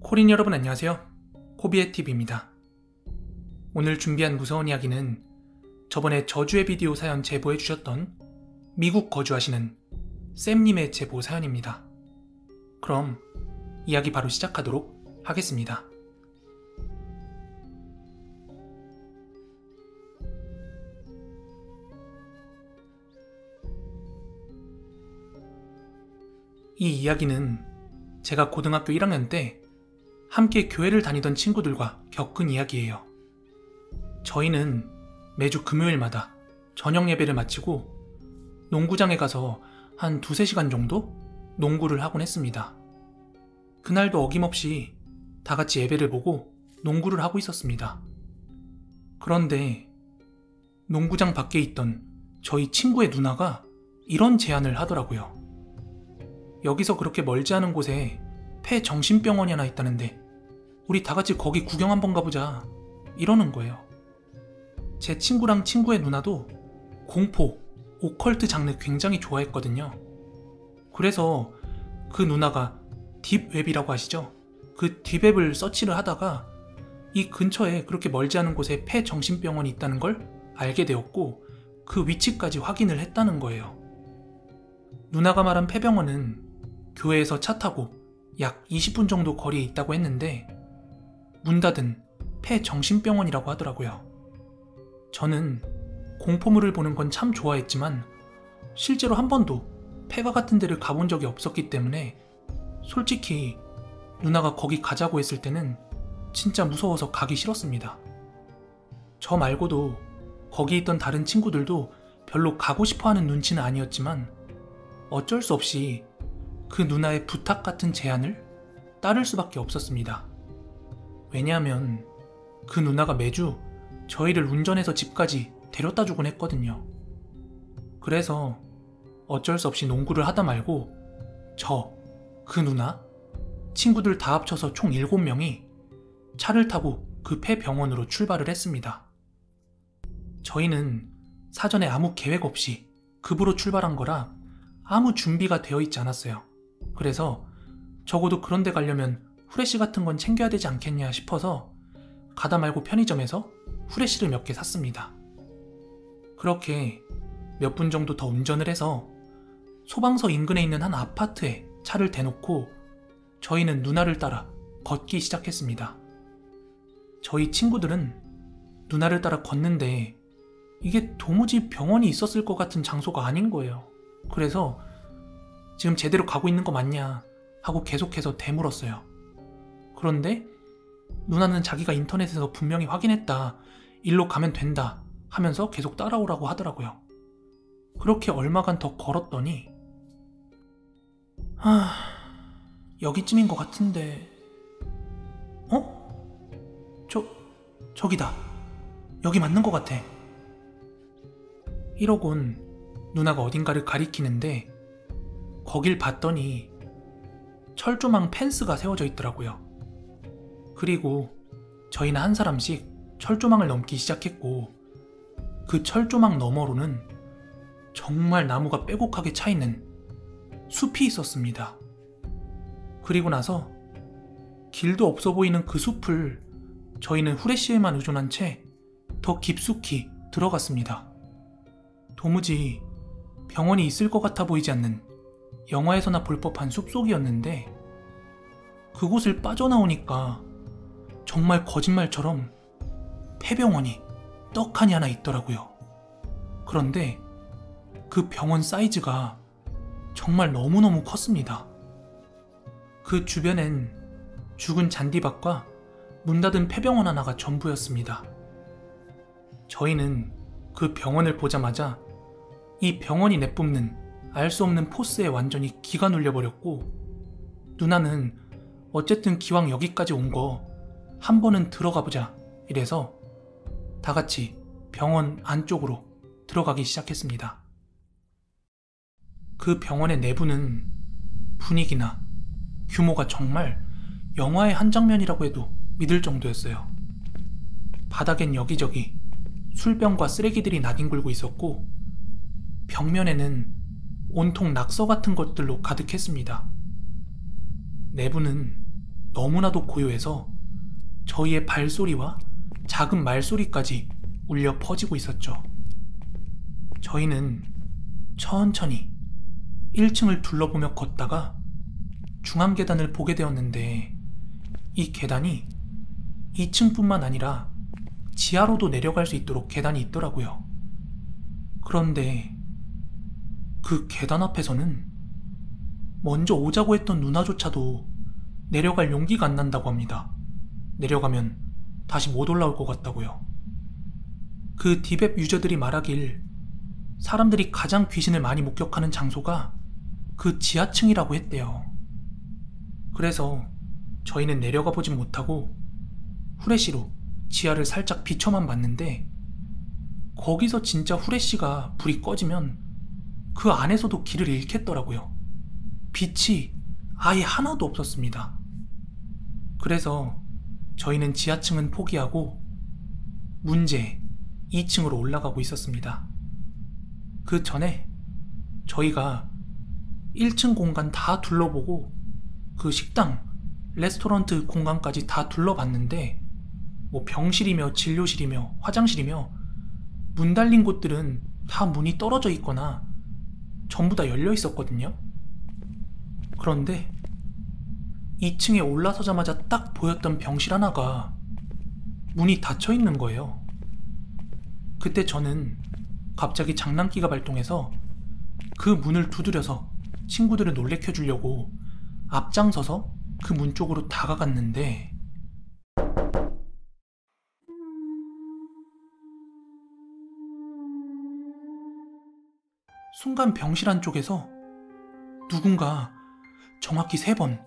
코린 여러분 안녕하세요. 코비의TV입니다. 오늘 준비한 무서운 이야기는 저번에 저주의 비디오 사연 제보해주셨던 미국 거주하시는 쌤님의 제보 사연입니다. 그럼 이야기 바로 시작하도록 하겠습니다. 이 이야기는 제가 고등학교 1학년 때 함께 교회를 다니던 친구들과 겪은 이야기예요. 저희는 매주 금요일마다 저녁 예배를 마치고 농구장에 가서 한 2-3시간 정도 농구를 하곤 했습니다. 그날도 어김없이 다 같이 예배를 보고 농구를 하고 있었습니다. 그런데 농구장 밖에 있던 저희 친구의 누나가 이런 제안을 하더라고요. 여기서 그렇게 멀지 않은 곳에 폐정신병원이 하나 있다는데 우리 다 같이 거기 구경 한번 가보자, 이러는 거예요. 제 친구랑 친구의 누나도 공포, 오컬트 장르 굉장히 좋아했거든요. 그래서 그 누나가 딥웹이라고 아시죠? 그 딥웹을 서치를 하다가 이 근처에 그렇게 멀지 않은 곳에 폐정신병원이 있다는 걸 알게 되었고 그 위치까지 확인을 했다는 거예요. 누나가 말한 폐병원은 교회에서 차 타고 약 20분 정도 거리에 있다고 했는데 문 닫은 폐정신병원이라고 하더라고요. 저는 공포물을 보는 건 참 좋아했지만 실제로 한 번도 폐가 같은 데를 가본 적이 없었기 때문에 솔직히 누나가 거기 가자고 했을 때는 진짜 무서워서 가기 싫었습니다. 저 말고도 거기 있던 다른 친구들도 별로 가고 싶어하는 눈치는 아니었지만 어쩔 수 없이 그 누나의 부탁 같은 제안을 따를 수밖에 없었습니다. 왜냐하면 그 누나가 매주 저희를 운전해서 집까지 데려다 주곤 했거든요. 그래서 어쩔 수 없이 농구를 하다 말고 그 누나, 친구들 다 합쳐서 총 7명이 차를 타고 그 폐병원으로 출발을 했습니다. 저희는 사전에 아무 계획 없이 급으로 출발한 거라 아무 준비가 되어 있지 않았어요. 그래서 적어도 그런 데 가려면 후레쉬 같은 건 챙겨야 되지 않겠냐 싶어서 가다 말고 편의점에서 후레쉬를 몇 개 샀습니다. 그렇게 몇 분 정도 더 운전을 해서 소방서 인근에 있는 한 아파트에 차를 대놓고 저희는 누나를 따라 걷기 시작했습니다. 저희 친구들은 누나를 따라 걷는데 이게 도무지 병원이 있었을 것 같은 장소가 아닌 거예요. 그래서 지금 제대로 가고 있는 거 맞냐 하고 계속해서 되물었어요. 그런데 누나는 자기가 인터넷에서 분명히 확인했다, 일로 가면 된다 하면서 계속 따라오라고 하더라고요. 그렇게 얼마간 더 걸었더니 여기쯤인 것 같은데 저기다, 여기 맞는 것 같아, 이러곤 누나가 어딘가를 가리키는데 거길 봤더니 철조망 펜스가 세워져 있더라고요. 그리고 저희는 한 사람씩 철조망을 넘기 시작했고 그 철조망 너머로는 정말 나무가 빼곡하게 차있는 숲이 있었습니다. 그리고 나서 길도 없어 보이는 그 숲을 저희는 후레쉬에만 의존한 채 더 깊숙이 들어갔습니다. 도무지 병원이 있을 것 같아 보이지 않는 영화에서나 볼 법한 숲속이었는데 그곳을 빠져나오니까 정말 거짓말처럼 폐병원이 떡하니 하나 있더라고요. 그런데 그 병원 사이즈가 정말 너무너무 컸습니다. 그 주변엔 죽은 잔디밭과 문 닫은 폐병원 하나가 전부였습니다. 저희는 그 병원을 보자마자 이 병원이 내뿜는 알 수 없는 포스에 완전히 기가 눌려버렸고 누나는 어쨌든 기왕 여기까지 온 거 한 번은 들어가보자 이래서 다 같이 병원 안쪽으로 들어가기 시작했습니다. 그 병원의 내부는 분위기나 규모가 정말 영화의 한 장면이라고 해도 믿을 정도였어요. 바닥엔 여기저기 술병과 쓰레기들이 나뒹굴고 있었고 벽면에는 온통 낙서 같은 것들로 가득했습니다. 내부는 너무나도 고요해서 저희의 발소리와 작은 말소리까지 울려 퍼지고 있었죠. 저희는 천천히 1층을 둘러보며 걷다가 중앙 계단을 보게 되었는데, 이 계단이 2층뿐만 아니라 지하로도 내려갈 수 있도록 계단이 있더라고요. 그런데 그 계단 앞에서는 먼저 오자고 했던 누나조차도 내려갈 용기가 안 난다고 합니다. 내려가면 다시 못 올라올 것 같다고요. 그 디벳 유저들이 말하길 사람들이 가장 귀신을 많이 목격하는 장소가 그 지하층이라고 했대요. 그래서 저희는 내려가 보진 못하고 후레쉬로 지하를 살짝 비춰만 봤는데, 거기서 진짜 후레쉬가 불이 꺼지면 그 안에서도 길을 잃겠더라고요. 빛이 아예 하나도 없었습니다. 그래서 저희는 지하층은 포기하고 문제 2층으로 올라가고 있었습니다. 그 전에 저희가 1층 공간 다 둘러보고 그 식당, 레스토랑트 공간까지 다 둘러봤는데, 뭐 병실이며 진료실이며 화장실이며 문 달린 곳들은 다 문이 떨어져 있거나 전부 다 열려 있었거든요. 그런데 2층에 올라서자마자 딱 보였던 병실 하나가 문이 닫혀 있는 거예요. 그때 저는 갑자기 장난기가 발동해서 그 문을 두드려서 친구들을 놀래켜 주려고 앞장서서 그 문 쪽으로 다가갔는데, 순간 병실 안쪽에서 누군가 정확히 3번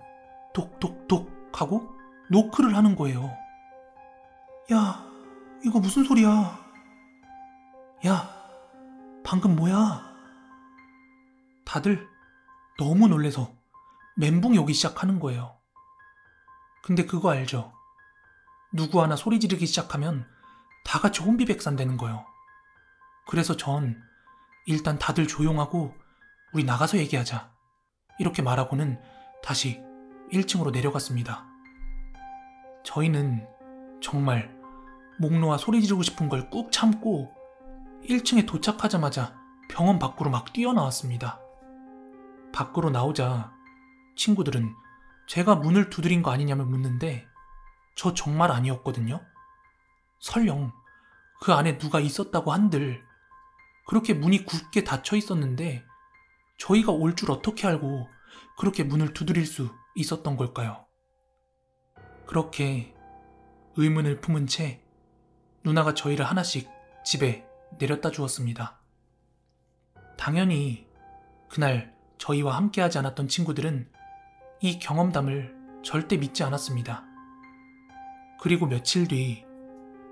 독독독 하고 노크를 하는 거예요. 야, 이거 무슨 소리야? 야, 방금 뭐야? 다들 너무 놀래서 멘붕이 오기 시작하는 거예요. 근데 그거 알죠? 누구 하나 소리 지르기 시작하면 다 같이 혼비백산 되는 거예요. 그래서 전 일단 다들 조용하고 우리 나가서 얘기하자, 이렇게 말하고는 다시 1층으로 내려갔습니다. 저희는 정말 목 놓아 소리 지르고 싶은 걸 꾹 참고 1층에 도착하자마자 병원 밖으로 막 뛰어나왔습니다. 밖으로 나오자 친구들은 제가 문을 두드린 거 아니냐며 묻는데, 저 정말 아니었거든요. 설령 그 안에 누가 있었다고 한들 그렇게 문이 굳게 닫혀 있었는데 저희가 올 줄 어떻게 알고 그렇게 문을 두드릴 수 있었던 걸까요? 그렇게 의문을 품은 채 누나가 저희를 하나씩 집에 내렸다 주었습니다. 당연히 그날 저희와 함께하지 않았던 친구들은 이 경험담을 절대 믿지 않았습니다. 그리고 며칠 뒤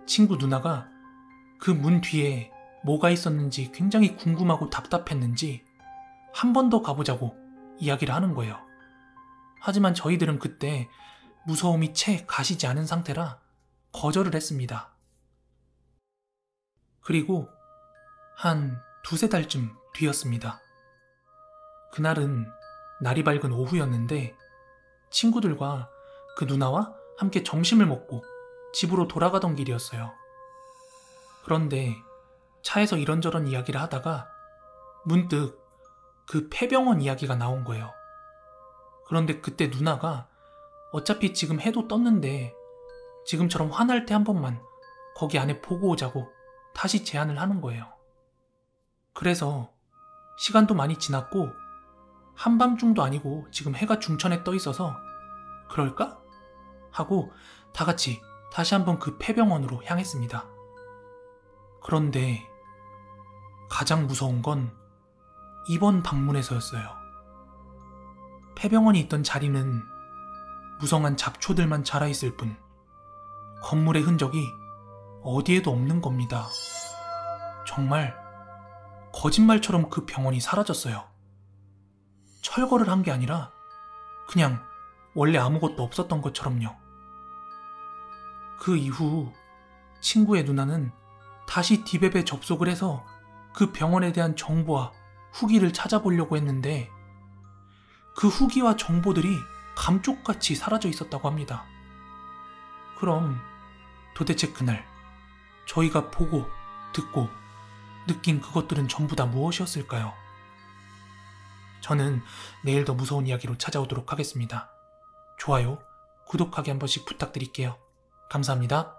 친구 누나가 그 문 뒤에 뭐가 있었는지 굉장히 궁금하고 답답했는지 한 번 더 가보자고 이야기를 하는 거예요. 하지만 저희들은 그때 무서움이 채 가시지 않은 상태라 거절을 했습니다. 그리고 한 2-3달쯤 뒤였습니다. 그날은 날이 밝은 오후였는데 친구들과 그 누나와 함께 점심을 먹고 집으로 돌아가던 길이었어요. 그런데 차에서 이런저런 이야기를 하다가 문득 그 폐병원 이야기가 나온 거예요. 그런데 그때 누나가 어차피 지금 해도 떴는데 지금처럼 화날 때 한 번만 거기 안에 보고 오자고 다시 제안을 하는 거예요. 그래서 시간도 많이 지났고 한밤중도 아니고 지금 해가 중천에 떠 있어서 그럴까? 하고 다 같이 다시 한번 그 폐병원으로 향했습니다. 그런데 가장 무서운 건 이번 방문에서였어요. 폐병원이 있던 자리는 무성한 잡초들만 자라있을 뿐 건물의 흔적이 어디에도 없는 겁니다. 정말 거짓말처럼 그 병원이 사라졌어요. 철거를 한 게 아니라 그냥 원래 아무것도 없었던 것처럼요. 그 이후 친구의 누나는 다시 디베베 접속을 해서 그 병원에 대한 정보와 후기를 찾아보려고 했는데 그 후기와 정보들이 감쪽같이 사라져 있었다고 합니다. 그럼 도대체 그날 저희가 보고, 듣고, 느낀 그것들은 전부 다 무엇이었을까요? 저는 내일 더 무서운 이야기로 찾아오도록 하겠습니다. 좋아요, 구독하기 한 번씩 부탁드릴게요. 감사합니다.